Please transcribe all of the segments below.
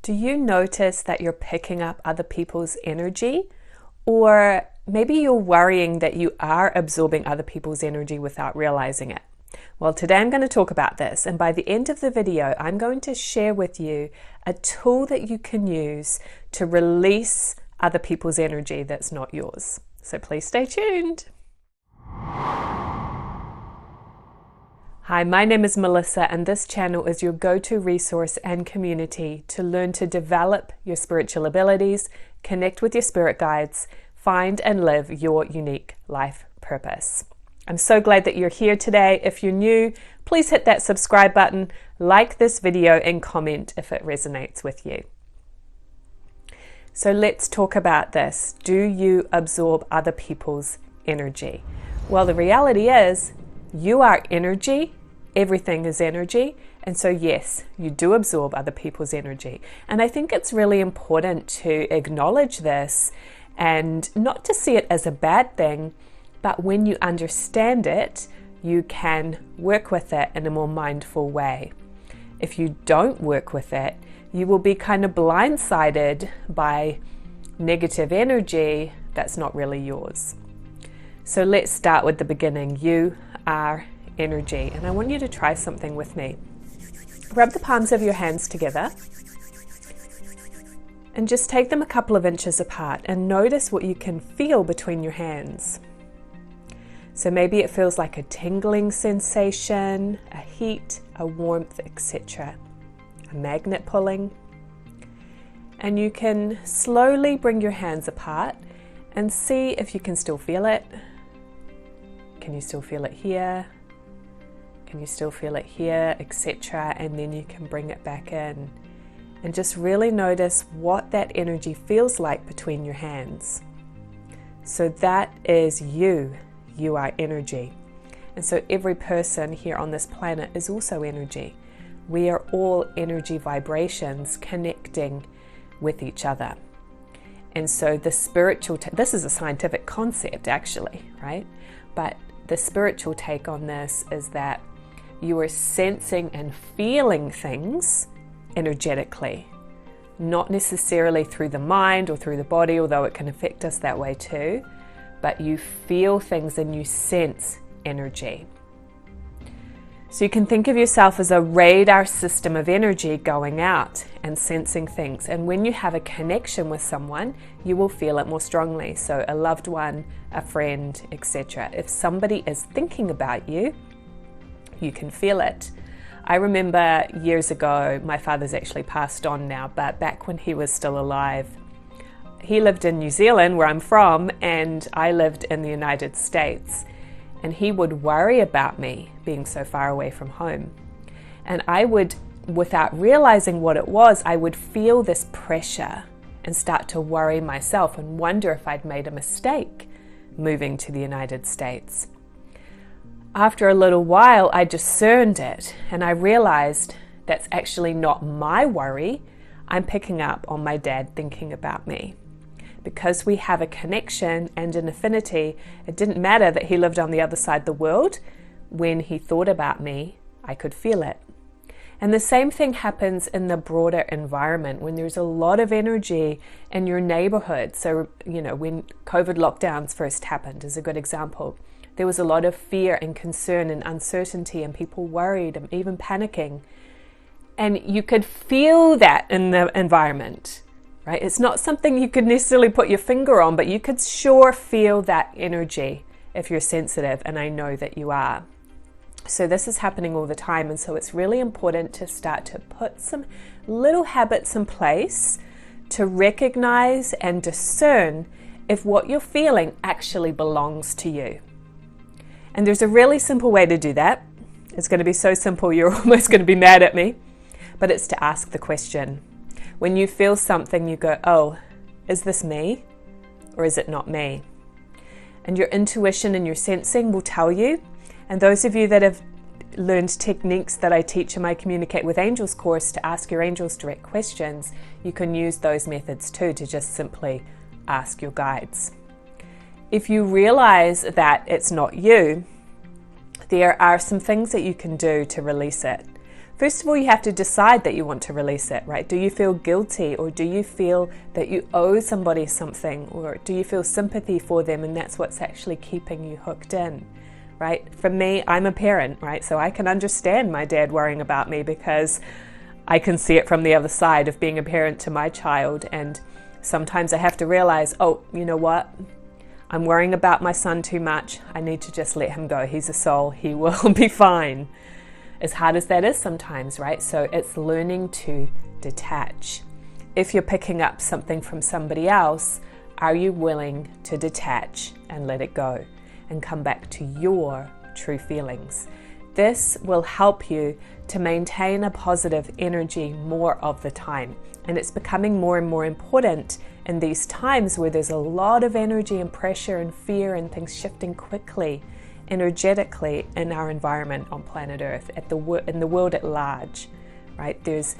Do you notice that you're picking up other people's energy? Or maybe you're worrying that you are absorbing other people's energy without realizing it. Well, today I'm going to talk about this, and by the end of the video, I'm going to share with you a tool that you can use to release other people's energy that's not yours. So please stay tuned. Hi, my name is Melissa, and this channel is your go-to resource and community to learn to develop your spiritual abilities, connect with your spirit guides, find and live your unique life purpose. I'm so glad that you're here today. If you're new, please hit that subscribe button, like this video, and comment if it resonates with you. So let's talk about this. Do you absorb other people's energy? Well, the reality is you are energy. Everything is energy. And so yes, you do absorb other people's energy. And I think it's really important to acknowledge this and not to see it as a bad thing, but when you understand it, you can work with it in a more mindful way. If you don't work with it, you will be kind of blindsided by negative energy that's not really yours. So let's start with the beginning. You are energy, and I want you to try something with me. Rub the palms of your hands together and just take them a couple of inches apart and notice what you can feel between your hands. So maybe it feels like a tingling sensation, a heat, a warmth, etc. A magnet pulling. And you can slowly bring your hands apart and see if you can still feel it. Can you still feel it here? Can you still feel it here, etc.? And then you can bring it back in and just really notice what that energy feels like between your hands. So that is you. You are energy. And so every person here on this planet is also energy. We are all energy vibrations connecting with each other. And so the spiritual, this is a scientific concept actually, right? But the spiritual take on this is that you are sensing and feeling things energetically, not necessarily through the mind or through the body, although it can affect us that way too, but you feel things and you sense energy. So you can think of yourself as a radar system of energy going out and sensing things. And when you have a connection with someone, you will feel it more strongly. So a loved one, a friend, etc. If somebody is thinking about you, you can feel it. I remember years ago, my father's actually passed on now, but back when he was still alive, he lived in New Zealand, where I'm from, and I lived in the United States. And he would worry about me being so far away from home. And I would, without realizing what it was, I would feel this pressure and start to worry myself and wonder if I'd made a mistake moving to the United States. After a little while, I discerned it and I realized that's actually not my worry. I'm picking up on my dad thinking about me. Because we have a connection and an affinity, it didn't matter that he lived on the other side of the world. When he thought about me, I could feel it. And the same thing happens in the broader environment when there's a lot of energy in your neighborhood. So, when COVID lockdowns first happened is a good example. There was a lot of fear and concern and uncertainty and people worried and even panicking. And you could feel that in the environment. Right? It's not something you could necessarily put your finger on, but you could sure feel that energy if you're sensitive, and I know that you are. So this is happening all the time, and so it's really important to start to put some little habits in place to recognize and discern if what you're feeling actually belongs to you. And there's a really simple way to do that. It's going to be so simple you're almost going to be mad at me, but it's to ask the question. When you feel something, you go, oh, is this me or is it not me? And your intuition and your sensing will tell you. And those of you that have learned techniques that I teach in my Communicate with Angels course to ask your angels direct questions, you can use those methods too to just simply ask your guides. If you realize that it's not you, there are some things that you can do to release it. First of all, you have to decide that you want to release it, right? Do you feel guilty, or do you feel that you owe somebody something, or do you feel sympathy for them and that's what's actually keeping you hooked in, right? For me, I'm a parent, right? So I can understand my dad worrying about me because I can see it from the other side of being a parent to my child. And sometimes I have to realize, oh, you know what? I'm worrying about my son too much. I need to just let him go. He's a soul. He will be fine. As hard as that is sometimes, right? So it's learning to detach. If you're picking up something from somebody else, are you willing to detach and let it go and come back to your true feelings? This will help you to maintain a positive energy more of the time. And it's becoming more and more important in these times where there's a lot of energy and pressure and fear and things shifting quickly, energetically in our environment on planet Earth, in the world at large, right? There's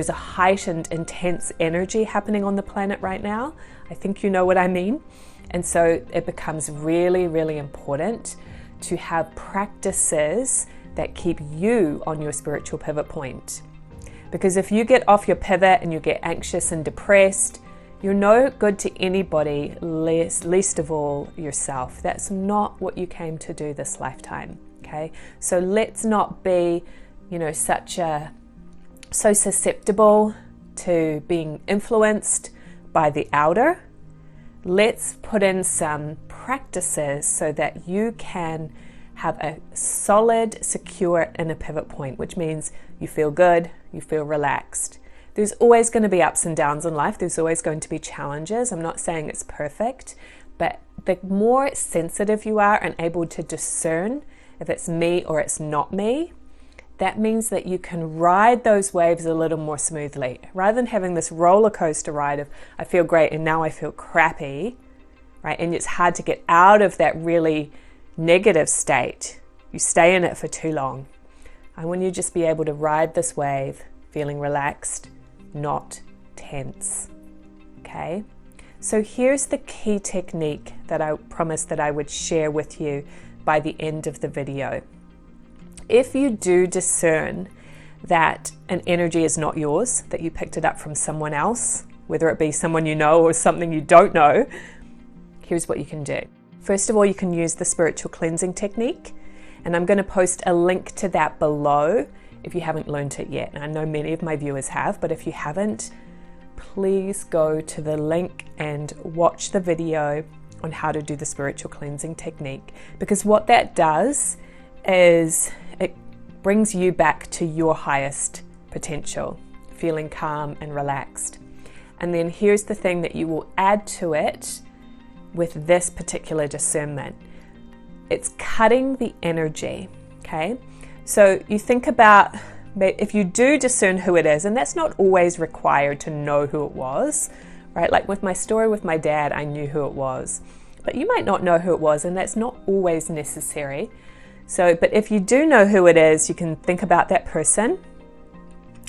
a heightened, intense energy happening on the planet right now. I think you know what I mean. And so it becomes really, really important to have practices that keep you on your spiritual pivot point. Because if you get off your pivot and you get anxious and depressed, you're no good to anybody, least of all yourself. That's not what you came to do this lifetime, okay? So let's not be, so susceptible to being influenced by the outer. Let's put in some practices so that you can have a solid, secure inner pivot point, which means you feel good, you feel relaxed. There's always going to be ups and downs in life. There's always going to be challenges. I'm not saying it's perfect, but the more sensitive you are and able to discern if it's me or it's not me, that means that you can ride those waves a little more smoothly. Rather than having this roller coaster ride of I feel great and now I feel crappy, right? And it's hard to get out of that really negative state. You stay in it for too long. I want you to just be able to ride this wave feeling relaxed, not tense, okay? So here's the key technique that I promised that I would share with you by the end of the video. If you do discern that an energy is not yours, that you picked it up from someone else, whether it be someone you know or something you don't know, here's what you can do. First of all, you can use the spiritual cleansing technique, and I'm going to post a link to that below if you haven't learned it yet. And I know many of my viewers have, but if you haven't, please go to the link and watch the video on how to do the spiritual cleansing technique. Because what that does is it brings you back to your highest potential, feeling calm and relaxed. And then here's the thing that you will add to it with this particular discernment. It's cutting the energy, okay? So you think about if you do discern who it is, and that's not always required to know who it was, right? Like with my story with my dad, I knew who it was, but you might not know who it was, and that's not always necessary. So, but if you do know who it is, you can think about that person.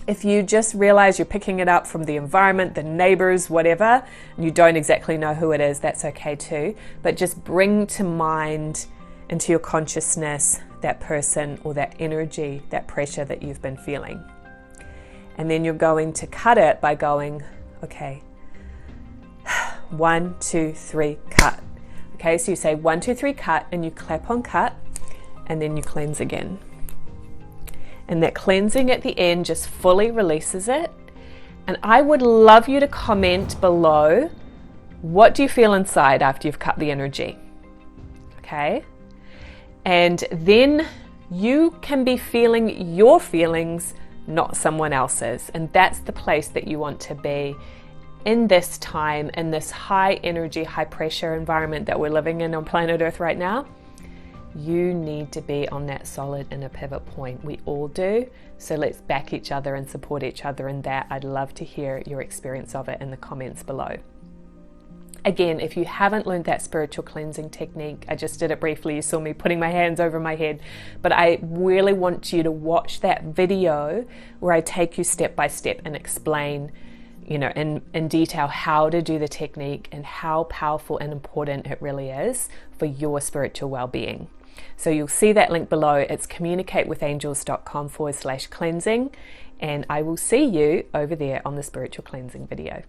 If you just realize you're picking it up from the environment, the neighbors, whatever, and you don't exactly know who it is, that's okay too. But just bring to mind, into your consciousness, that person or that energy, that pressure that you've been feeling. And then you're going to cut it by going, okay, 1, 2, 3, cut. Okay, so you say 1, 2, 3, cut, and you clap on cut, and then you cleanse again. And that cleansing at the end just fully releases it. And I would love you to comment below, what do you feel inside after you've cut the energy? Okay? And then you can be feeling your feelings, not someone else's. And that's the place that you want to be in this time, in this high energy, high pressure environment that we're living in on planet Earth right now. You need to be on that solid inner pivot point. We all do. So let's back each other and support each other in that. I'd love to hear your experience of it in the comments below. Again, if you haven't learned that spiritual cleansing technique, I just did it briefly. You saw me putting my hands over my head, but I really want you to watch that video where I take you step by step and explain in detail how to do the technique and how powerful and important it really is for your spiritual well-being. So you'll see that link below. It's communicatewithangels.com/cleansing, and I will see you over there on the spiritual cleansing video.